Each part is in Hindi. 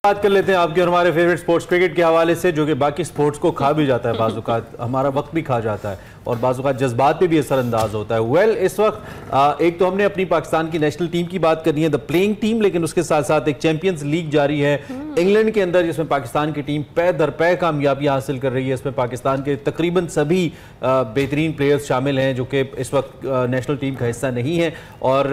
बात कर लेते हैं आपके और हमारे फेवरेट स्पोर्ट्स क्रिकेट के हवाले से, जो कि बाकी स्पोर्ट्स को खा भी जाता है, बाज़-औक़ात हमारा वक्त भी खा जाता है और बाज़-औक़ात जज्बात पे भी असरअंदाज होता है। इस वक्त एक तो हमने अपनी पाकिस्तान की नेशनल टीम की बात करनी है, द प्लेइंग टीम, लेकिन उसके साथ साथ एक चैंपियंस लीग जारी है इंग्लैंड के अंदर, जिसमें पाकिस्तान की टीम पै दर पै कामयाबी हासिल कर रही है। इसमें पाकिस्तान के तकरीबन सभी बेहतरीन प्लेयर्स शामिल हैं जो कि इस वक्त नेशनल टीम का हिस्सा नहीं है और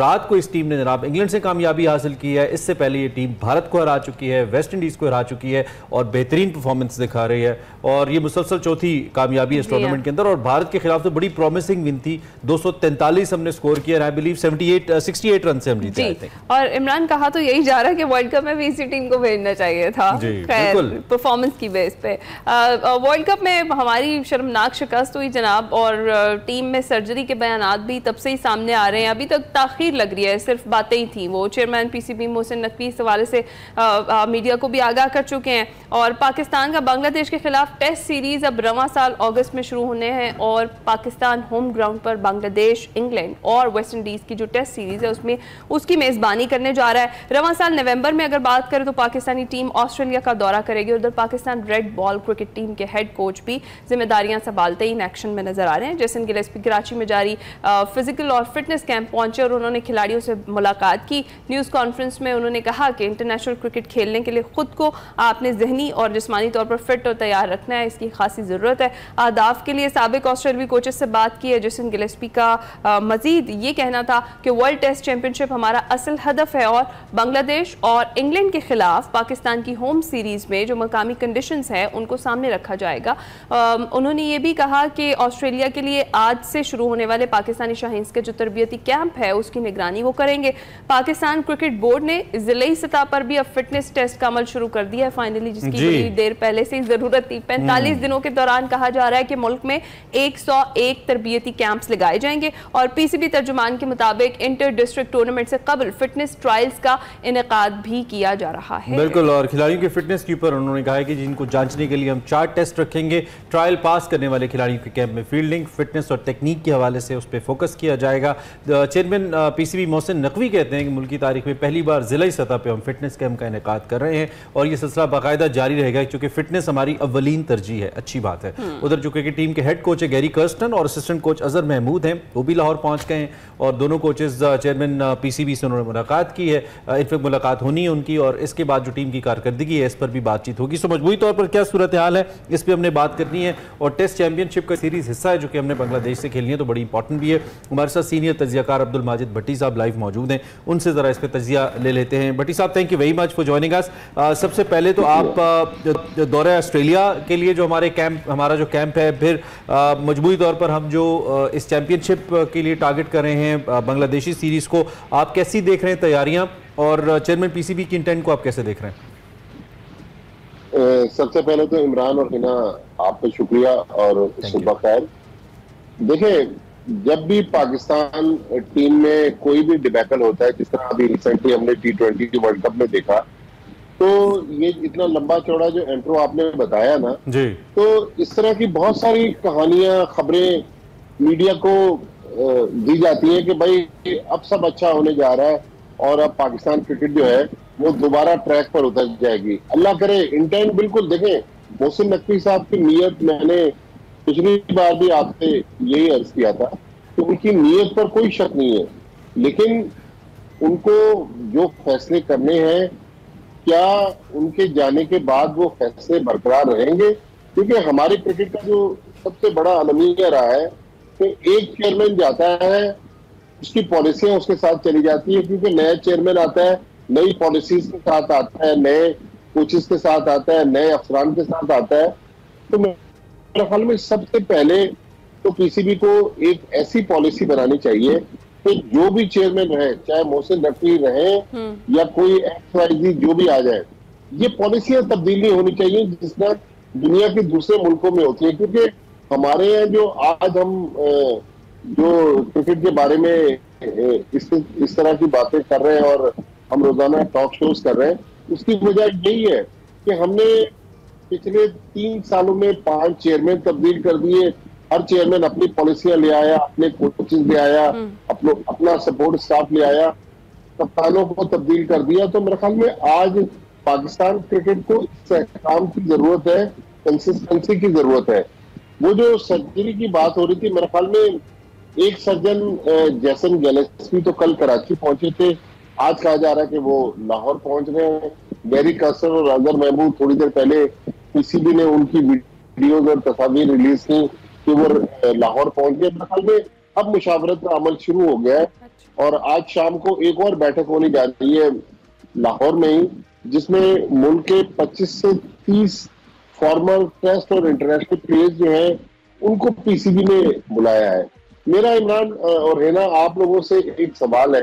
रात को इस टीम ने जनाब इंग्लैंड से कामयाबी हासिल की है। इससे पहले ये टीम भारत को हरा चुकी है, वेस्ट इंडीज को हरा चुकी है और बेहतरीन परफॉर्मेंस दिखा रही है और ये मुसलसल चौथी कामयाबी इस टूर्नामेंट के अंदर। और भारत के खिलाफ तो बड़ी प्रॉमिसिंग विन थी, 243 हमने स्कोर किया, आई बिलीव 68 रन से हम जीते थे। और इमरान कहा तो यही जा रहा है कि वर्ल्ड कप में भी इसी टीम को भेजना चाहिए था, खैर परफॉर्मेंस की बेस पे। वर्ल्ड कप में हमारी शर्मनाक शिकस्त हुई जनाब, और टीम में सर्जरी के बयानात भी तब से ही सामने आ रहे हैं। अभी तक ताखीर लग रही है, सिर्फ बातें ही थी। वो चेयरमैन पीसीबी मोहसिन नकवी इस हवाले से मीडिया को भी आगाह कर चुके हैं। और पाकिस्तान का बांग्लादेश के खिलाफ टेस्ट सीरीज अब रवां साल अगस्त में शुरू होने हैं और पाकिस्तान होम ग्राउंड पर बांग्लादेश, इंग्लैंड और वेस्ट इंडीज की जो टेस्ट सीरीज है उसमें उसकी मेजबानी करने जा रहा है। रवां साल नवंबर में अगर बात करें तो पाकिस्तानी टीम ऑस्ट्रेलिया का दौरा करेगी। उधर Pakistan red ball cricket team के हेड कोच भी जिम्मेदारियां संभालते ही इन एक्शन में नजर आ रहे हैं। जैसन गिलेस्पी कराची में जारी फिजिकल और फिटनेस कैंप पहुंचे और उन्होंने खिलाड़ियों से मुलाकात की। न्यूज़ कॉन्फ्रेंस में उन्होंने कहा कि इंटरनेशनल क्रिकेट खेलने के लिए खुद को आपने जहनी और जिस्मानी तौर पर फिट और तैयार रखना है, इसकी खासी ज़रूरत है। आदाफ के लिए साबिक ऑस्ट्रेलियाई कोचेस से बात की है। जैसन गिलेस्पी का मजीद ये कहना था कि वर्ल्ड टेस्ट चैंपियनशिप हमारा असल हदफ है और बांग्लादेश और इंग्लैंड के खिलाफ पाकिस्तान की होम सीरीज में जो मकामी कंडीशंस हैं उनको सामने रखा जाएगा। उन्होंने ये भी कहा कि ऑस्ट्रेलिया के लिए आज से शुरू होने वाले पाकिस्तानी शाहीन्स के जो तरबियती कैंप है उसकी निगरानी वो करेंगे। पाकिस्तान क्रिकेट बोर्ड ने जिले सतह पर भी अब फिटनेस टेस्ट का अमल शुरू कर दिया है फाइनली, जिसकी बड़ी देर पहले से ही जरूरत थी। 45 दिनों के दौरान कहा जा रहा है कि मुल्क में 101 तरबियती कैंप्स लगाए जाएंगे और पीसीबी तर्जुमान के मुताबिक इंटर डिस्ट्रिक्ट टूर्नामेंट से कबल फिटनेस ट्रायल्स का इनेकाद भी किया जा रहा है। बिल्कुल, और खिलाड़ियों की फिटनेस के ऊपर उन्होंने कहा है कि जिनको जांचने के लिए हम 4 टेस्ट रखेंगे। ट्रायल पास करने वाले खिलाड़ियों के कैंप में फील्डिंग, फिटनेस और टेक्निक के हवाले से उस पर फोकस किया जाएगा। चेयरमैन पीसीबी मोहसिन नकवी कहते हैं कि मुल्क की तारीख में पहली बार जिला सतह पर हम फिटनेस कैंप का इनेकाद कर रहे हैं और ये सिलसिला बाकायदा जारी रहेगा क्योंकि फिटनेस हमारी अव्वलीन तरजीह है। अच्छी बात है। उधर जो क्रिकेट टीम के हेड कोच है गैरी कर्स्टन और असिस्टेंट कोच अजहर महमूद हैं, वो भी लाहौर पहुंच गए हैं और दोनों कोचेज चेयरमैन पीसीबी से उन्होंने मुलाकात की है। इनफैक्ट मुलाकात होनी है उनकी और इसके बाद जो टीम की कारकर्दगी है इस पर भी बातचीत होगी। सो मजमूई तौर पर क्या सूरत हाल है इस पर हमने बात करनी है और टेस्ट चैंपियनशिप का सीरीज हिस्सा है जो कि हमने बांग्लादेश से खेलनी है, तो बड़ी इंपॉर्टेंट भी है। हमारे साथ सीनियर तजियाकार अब्दुल माजिद भट्टी साहब लाइव मौजूद हैं, उनसे जरा इस पर तजिया ले लेते हैं। भट्टी साहब, thank you very much for joining us. सबसे पहले तो आप दौरे ऑस्ट्रेलिया के लिए जो हमारा जो कैंप है, फिर मजबूरी तौर पर हम जो इस चैंपियनशिप के लिए टारगेट कर रहे हैं बांग्लादेशी सीरीज को, आप कैसी देख रहे हैं तैयारियां और चेयरमैन पीसीबी की इंटेंट को आप कैसे देख रहे हैं? सबसे पहले तो इमरान और हिना आपका शुक्रिया और सुबह खैर। देखें, जब भी पाकिस्तान टीम में कोई भी डिबैकल होता है, जिस तरह अभी रिसेंटली हमने T20 वर्ल्ड कप में देखा, तो ये इतना लंबा चौड़ा जो इंट्रो आपने बताया ना जी, तो इस तरह की बहुत सारी कहानियां, खबरें मीडिया को दी जाती है कि भाई अब सब अच्छा होने जा रहा है और अब पाकिस्तान क्रिकेट जो है वो दोबारा ट्रैक पर उतर जाएगी। अल्लाह करे, इंटेंट बिल्कुल देखें, मोहसिन नकवी साहब की नीयत मैंने पिछली बार भी आपसे यही अर्ज किया था कि उनकी नीयत पर कोई शक नहीं है, लेकिन उनको जो फैसले करने हैं क्या उनके जाने के बाद वो फैसले बरकरार रहेंगे? क्योंकि हमारे क्रिकेट का जो सबसे बड़ा अलमिया रहा है कि एक चेयरमैन जाता है, उसकी पॉलिसियां उसके साथ चली जाती है, क्योंकि नया चेयरमैन आता है, नई पॉलिसीज के साथ आता है, नए कोचेस के साथ आता है, नए अफसरान के साथ आता है। तो मेरे ख्याल में सबसे पहले तो पीसीबी को एक ऐसी पॉलिसी बनानी चाहिए कि जो भी चेयरमैन रहे, चाहे मोहसिन नकवी रहे या कोई XYZ जो भी आ जाए, ये पॉलिसियां तब्दीली होनी चाहिए जिस तरह दुनिया के दूसरे मुल्कों में होती है। क्योंकि हमारे यहाँ जो आज हम जो क्रिकेट के बारे में इस तरह की बातें कर रहे हैं और हम रोजाना टॉक शोज कर रहे हैं, उसकी वजह यही है कि हमने पिछले 3 सालों में 5 चेयरमैन तब्दील कर दिए। हर चेयरमैन अपनी पॉलिसियां ले आया, अपने कोचेस ले आया, अपना सपोर्ट स्टाफ ले आया, कप्तानों को तब्दील कर दिया। तो मेरे ख्याल में आज पाकिस्तान क्रिकेट को काम की जरूरत है, कंसिस्टेंसी की जरूरत है। वो जो सर्जरी की बात हो रही थी, मेरे ख्याल में एक सर्जन जैसन गैलेस्पी तो कल कराची पहुंचे थे, आज कहा जा रहा है कि वो लाहौर पहुंच रहे हैं। गैरी कर्सन और अजहर महमूद थोड़ी देर पहले पीसीबी ने उनकी वीडियोज और तस्वीर रिलीज की कि वो लाहौर पहुंच गए। मेरे ख्याल में अब मुशावरत का अमल शुरू हो गया है और आज शाम को एक और बैठक होने जा रही है लाहौर में ही, जिसमें मुल्क के 25 से 30 फॉर्मर टेस्ट और इंटरनेशनल प्लेयर्स जो हैं उनको पीसीबी ने बुलाया है। मेरा इमरान और हेना आप लोगों से एक सवाल है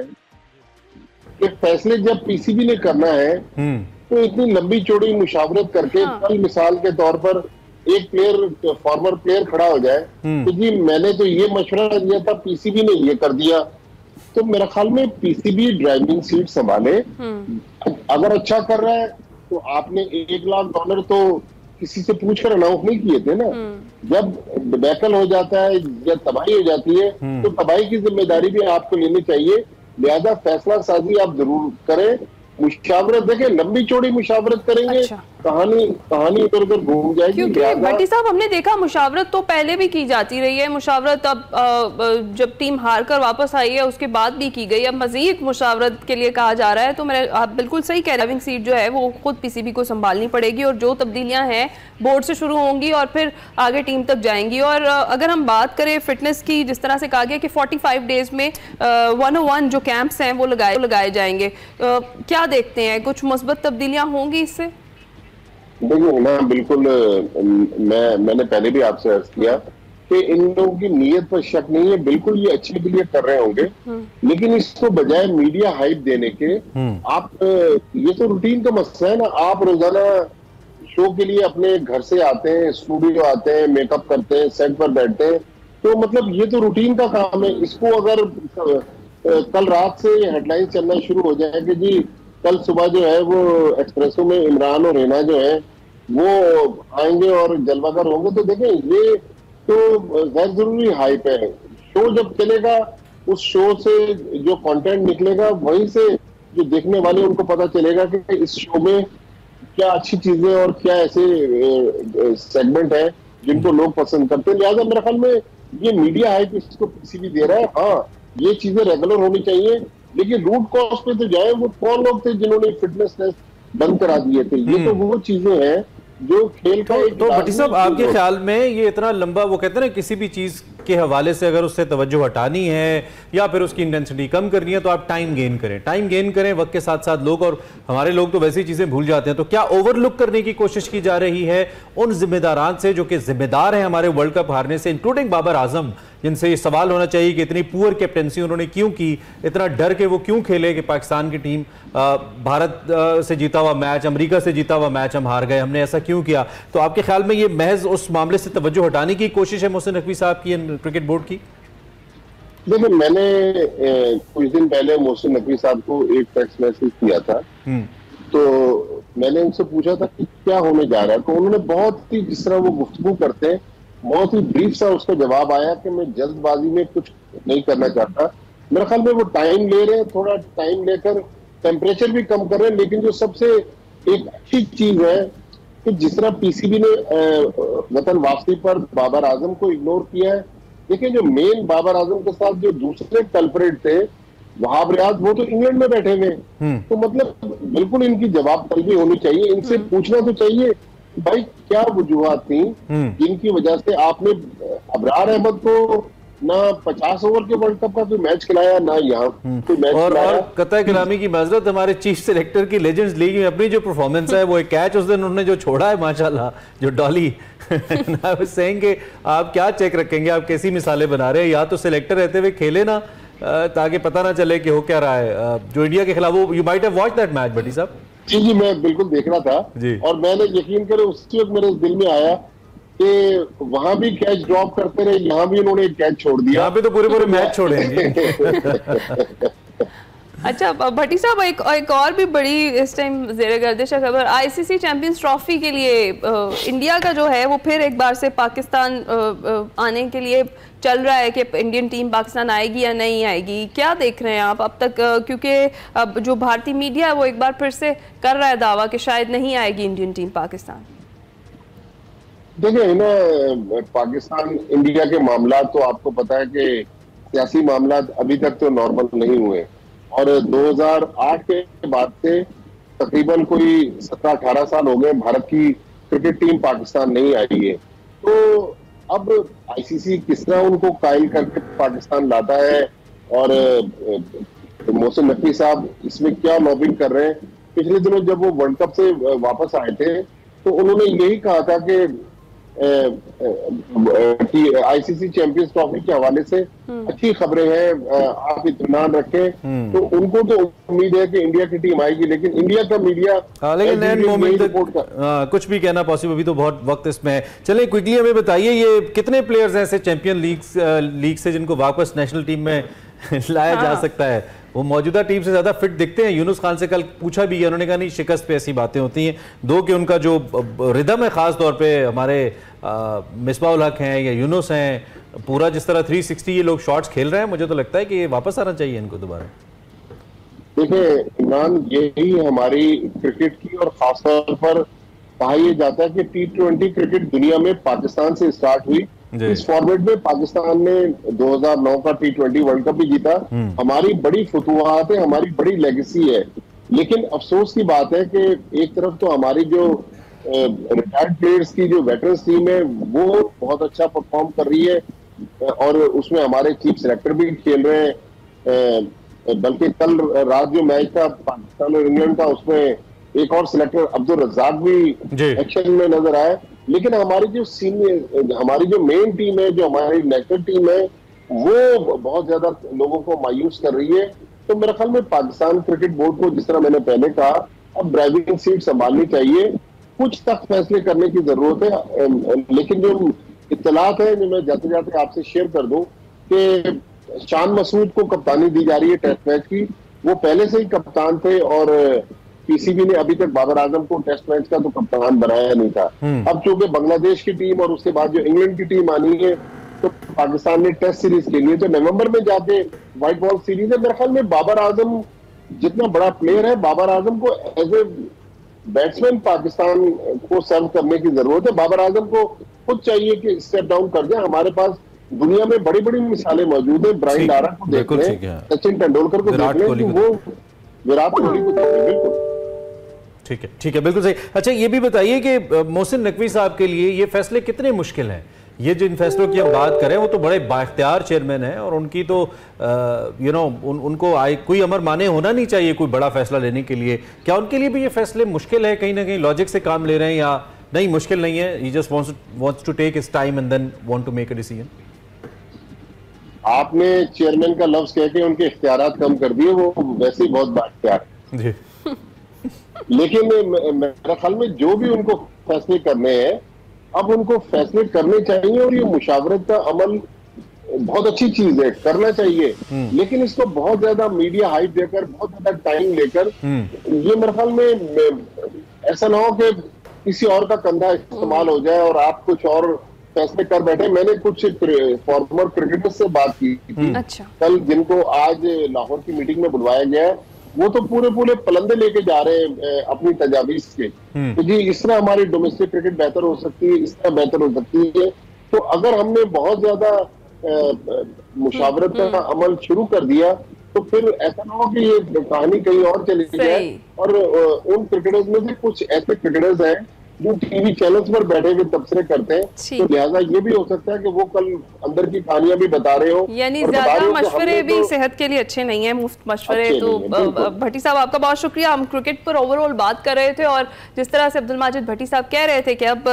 कि फैसले जब पीसीबी ने करना है तो इतनी लंबी चौड़ी मुशावरत करके कल मिसाल के तौर पर एक प्लेयर फॉर्मर प्लेयर खड़ा हो जाए तो जी मैंने तो ये मशवरा दिया था, पीसीबी ने ये कर दिया, तो मेरा ख्याल में पीसीबी ड्राइविंग सीट संभाले। अगर अच्छा कर रहा है तो आपने $1 लाख तो किसी से पूछकर अनाउंस नहीं किए थे ना। जब डिबैकल हो जाता है या तबाही हो जाती है तो तबाही की जिम्मेदारी भी आपको लेनी चाहिए। लिहाजा फैसला साजी आप जरूर करें। मुशावरत देखें, लंबी चौड़ी मुशावरत करेंगे, अच्छा। कहानी इधर उधर घूम जाएगी। क्योंकि भट्टी साहब हमने देखा मुशावरत तो पहले भी की जाती रही है, मुशावरत अब जब टीम हार कर वापस आई है उसके बाद भी की गई, अब मजीद मुशावरत के लिए कहा जा रहा है। तो मेरे आप बिल्कुल सही कह रहे हैं, सीट जो है वो खुद पीसीबी को संभालनी पड़ेगी और जो तब्दीलियां हैं बोर्ड से शुरू होंगी और फिर आगे टीम तक जाएंगी। और अगर हम बात करें फिटनेस की, जिस तरह से कहा गया कि 45 डेज में 101 जो कैंप्स हैं वो लगाए जाएंगे, क्या देखते हैं, कुछ मुस्बत तब्दीलियां होंगी इससे? देखिए ना, बिल्कुल मैंने पहले भी आपसे अर्ज किया कि इन लोगों की नीयत पर शक नहीं है, बिल्कुल ये अच्छे के लिए कर रहे होंगे, लेकिन इसको बजाय मीडिया हाइप देने के आप ये तो रूटीन का मसला है ना। आप रोजाना शो के लिए अपने घर से आते हैं, स्टूडियो आते हैं, मेकअप करते हैं, सेट पर बैठते हैं, तो मतलब ये तो रूटीन का काम है। इसको अगर कल रात से हेडलाइन चलना शुरू हो जाए कि जी कल सुबह जो है वो एक्सप्रेसो में इमरान और हिना जो है वो आएंगे और जलवागर होंगे, तो देखें ये तो गैर जरूरी हाइप है। शो जब चलेगा उस शो से जो कंटेंट निकलेगा वहीं से जो देखने वाले उनको पता चलेगा कि इस शो में क्या अच्छी चीजें और क्या ऐसे सेगमेंट है जिनको लोग पसंद करते हैं। लिहाजा मेरे ख्याल में ये मीडिया हाइप इसको पीसीबी दे रहा है। हाँ, ये चीजें रेगुलर होनी चाहिए, लेकिन रूट कॉज पे तो जाए, वो कौन लोग थे जिन्होंने फिटनेस टेस्ट बंद करा दिए थे? ये तो वो चीजें हैं जो खेल का एक। तो भट्टी साहब, आपके ख्याल में ये इतना लंबा, वो कहते हैं ना किसी भी चीज के हवाले से अगर उससे तवज्जो हटानी है या फिर उसकी इंटेंसिटी कम करनी है तो आप टाइम गेन करें वक्त के साथ साथ। लोग, और हमारे लोग तो वैसी चीजें भूल जाते हैं, तो क्या ओवरलुक करने की कोशिश की जा रही है उन जिम्मेदारान से जो कि जिम्मेदार हैं हमारे वर्ल्ड कप हारने से, इंक्लूडिंग बाबर आजम, जिनसे ये सवाल होना चाहिए कि इतनी पुअर कैप्टेंसी उन्होंने क्यों की, इतना डर के वो क्यों खेले कि पाकिस्तान की टीम भारत से जीता हुआ मैच, अमेरिका से जीता हुआ मैच हम हार गए, हमने ऐसा क्यों किया? तो आपके ख्याल में ये महज उस मामले से तवज्जो हटाने की कोशिश है मोहसिन नकवी साहब की, क्रिकेट बोर्ड की? देखिए, मैंने कुछ दिन पहले मोहसिन नकवी साहब को एक टेक्स्ट मैसेज किया था, तो मैंने उनसे पूछा था कि क्या होने जा रहा है, तो उन्होंने बहुत ही, जिस तरह वो गुफ्तगू करते हैं, बहुत ही ब्रीफ सा उसका जवाब आया कि मैं जल्दबाजी में कुछ नहीं करना चाहता। मेरे ख्याल में वो टाइम ले रहे हैं, थोड़ा टाइम लेकर टेम्परेचर भी कम कर रहे हैं। लेकिन जो सबसे एक अच्छी चीज है कि जिस तरह पीसीबी ने वतन वापसी पर बाबर आजम को इग्नोर किया है। देखिए, जो मेन बाबर आजम के साथ जो दूसरे कल्परेट थे वहाब रियाज, वो तो इंग्लैंड में बैठे हुए, तो मतलब बिल्कुल इनकी जवाब तलबी होनी चाहिए। इनसे पूछना तो चाहिए भाई क्या वजूहात थी जिनकी वजह से आपने अबरार अहमद को ना 50 ओवर के वर्ल्ड कप का कोई मैच खिलाया, ना यहाँ कोई मैच खिलाया। और कतई कलामी की माजरत, हमारे चीफ सिलेक्टर की लेजेंड्स लीग में अपनी जो परफॉर्मेंस है, वो एक कैच उस दिन उन्होंने जो छोड़ा है माशाल्लाह, जो डॉली सेंगे, आप क्या चेक रखेंगे, आप कैसी मिसालें बना रहे हैं? या तो सिलेक्टर रहते हुए खेले ना, ताकि पता ना चले कि हो क्या रहा है। जो इंडिया के खिलाफ, वो you might have watched that match Bhatti साहब? जी, मैं बिल्कुल देख रहा था और मैंने यकीन करे उसी वक्त मेरे दिल में आया कि वहां भी कैच ड्रॉप करते रहे, यहाँ भी उन्होंने एक कैच छोड़ दिया। यहाँ पे तो पूरे मैच छोड़ेंगे। अच्छा भट्टी साहब, एक और भी बड़ी इस टाइम ज़ेरे गर्दिश खबर, आईसीसी चैंपियंस ट्रॉफी के लिए इंडिया का जो है वो फिर एक बार से पाकिस्तान आने के लिए चल रहा है कि इंडियन टीम पाकिस्तान आएगी या नहीं आएगी। क्या देख रहे हैं आप अब तक, क्योंकि अब जो भारतीय मीडिया है वो एक बार फिर से कर रहा है दावा कि शायद नहीं आएगी इंडियन टीम पाकिस्तान। देखिए ना, पाकिस्तान इंडिया के मामला तो आपको पता है कि सियासी मामला अभी तक तो नॉर्मल नहीं हुए, और 2008 के बाद से तकरीबन कोई 17-18 साल हो गए भारत की क्रिकेट टीम पाकिस्तान नहीं आई है। तो अब आईसीसी किस तरह उनको कायल करके पाकिस्तान लाता है, और मोहसिन नकवी साहब इसमें क्या लॉबिंग कर रहे हैं। पिछले दिनों जब वो वर्ल्ड कप से वापस आए थे तो उन्होंने यही कहा था कि आईसीसी चैंपियंस ट्रॉफी के हवाले से अच्छी खबरें हैं, आप इत्मीनान रखें। तो उनको तो उम्मीद है कि इंडिया की टीम आएगी, लेकिन इंडिया का मीडिया कुछ भी कहना पॉसिबल, अभी तो बहुत वक्त इसमें है। चलिए क्विकली हमें बताइए, ये कितने प्लेयर्स हैं ऐसे चैंपियन लीग से जिनको वापस नेशनल टीम में लाया जा सकता है? वो मौजूदा टीम से ज्यादा फिट दिखते हैं। यूनुस खान से कल पूछा भी है, उन्होंने कहा नहीं, शिकस्त पे ऐसी बातें होती हैं। दो कि उनका जो रिदम है खास तौर पे हमारे मिसबाउल हक हैं या यूनुस हैं, पूरा जिस तरह 360 ये लोग शॉट्स खेल रहे हैं, मुझे तो लगता है कि वापस आना चाहिए इनको दोबारा। देखिए इमरान, यही हमारी क्रिकेट की और खासतौर पर कहा यह जाता है कि T20 क्रिकेट दुनिया में पाकिस्तान से स्टार्ट हुई। इस फॉर्मेट में पाकिस्तान ने 2009 का T20 वर्ल्ड कप भी जीता। हमारी बड़ी फतुहात है, हमारी बड़ी लेगेसी है। लेकिन अफसोस की बात है कि एक तरफ तो हमारी जो रिटायर्ड प्लेयर्स की जो वेटरन्स टीम है वो बहुत अच्छा परफॉर्म कर रही है, और उसमें हमारे चीफ सेलेक्टर भी खेल रहे हैं। बल्कि कल रात जो मैच था पाकिस्तान और इंग्लैंड का, उसमें एक और सिलेक्टर अब्दुल रज्जाक भी एक्शन में नजर आए। लेकिन हमारी जो सीनियर, हमारी जो मेन टीम है, जो हमारी नेशनल टीम है, वो बहुत ज्यादा लोगों को मायूस कर रही है। तो मेरे ख्याल में पाकिस्तान क्रिकेट बोर्ड को, जिस तरह मैंने पहले कहा, अब ड्राइविंग सीट संभालनी चाहिए, कुछ सख्त फैसले करने की जरूरत है। लेकिन जो इत्तलात है जो मैं जाते जाते आपसे शेयर कर दूं कि शान मसूद को कप्तानी दी जा रही है टेस्ट मैच की। वो पहले से ही कप्तान थे और पीसीबी ने अभी तक बाबर आजम को टेस्ट मैच का तो कप्तान बनाया नहीं था। अब चूंकि बांग्लादेश की टीम और उसके बाद जो इंग्लैंड की टीम आनी है, तो पाकिस्तान ने टेस्ट सीरीज खेलनी है, तो नवंबर में जाके व्हाइट बॉल सीरीज है। मेरे ख्याल में बाबर आजम जितना बड़ा प्लेयर है, बाबर आजम को एज ए बैट्समैन पाकिस्तान को सर्व करने की जरूरत है। बाबर आजम को खुद चाहिए कि स्टेप डाउन कर जाए। हमारे पास दुनिया में बड़ी बड़ी मिसालें मौजूद है। ब्रायन लारा को देख लें, सचिन तेंदुलकर को देख लें, वो विराट कोहली को देख लें। बिल्कुल ठीक है, बिल्कुल सही। अच्छा ये भी बताइए कि मोहसिन नकवी साहब के लिए ये फैसले कितने मुश्किल हैं? ये जिन फैसलों की हम बात करें वो तो बड़े बाइख्तियार चेयरमैन हैं, और उनकी तो उनको कोई अमर माने होना नहीं चाहिए कोई बड़ा फैसला लेने के लिए। क्या उनके लिए भी ये फैसले मुश्किल है? कहीं ना कहीं लॉजिक से काम ले रहे हैं, या नहीं मुश्किल नहीं है, he just wants to take his time and then want to make a decision? आपने चेयरमैन का लफ्ज कह के उनके इख्तियारात कम कर दिए, वो वैसे ही बहुत बाइख्तियार जी। लेकिन मेरे ख्याल में जो भी उनको फैसले करने हैं, अब उनको फैसले करने चाहिए, और ये मुशावरत का अमल बहुत अच्छी चीज है, करना चाहिए। लेकिन इसको बहुत ज्यादा मीडिया हाइप देकर, बहुत ज्यादा टाइम लेकर, ये मेरे ख्याल में ऐसा ना हो कि किसी और का कंधा इस्तेमाल हो जाए और आप कुछ और फैसले कर बैठे। मैंने कुछ फॉर्मर क्रिकेटर्स से बात की थी कल, जिनको आज लाहौर की मीटिंग में बुलवाया गया है। वो तो पूरे पलंदे लेके जा रहे हैं अपनी तजावीज के, तो जी इस तरह हमारी डोमेस्टिक क्रिकेट बेहतर हो सकती है, इस तरह बेहतर हो सकती है। तो अगर हमने बहुत ज्यादा मुशावरत का अमल शुरू कर दिया, तो फिर ऐसा ना हो कि ये कहानी कहीं और चली जाए। और उन क्रिकेटर्स में से कुछ ऐसे क्रिकेटर्स हैं जो टीवी चैनल्स पर बैठे हुए तबसरे करते हैं, तो लिहाजा ये भी हो सकता है कि वो कल अंदर की कहानियां भी बता रहे हो। यानी ज्यादा मशवरे भी सेहत के लिए अच्छे नहीं है, मुफ्त मशवरे। तो भट्टी साहब आपका बहुत शुक्रिया। हम क्रिकेट पर ओवरऑल बात कर रहे थे, और जिस तरह से अब्दुल माजिद भट्टी साहब कह रहे थे कि अब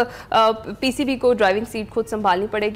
पीसीबी को ड्राइविंग सीट खुद संभालनी पड़ेगी।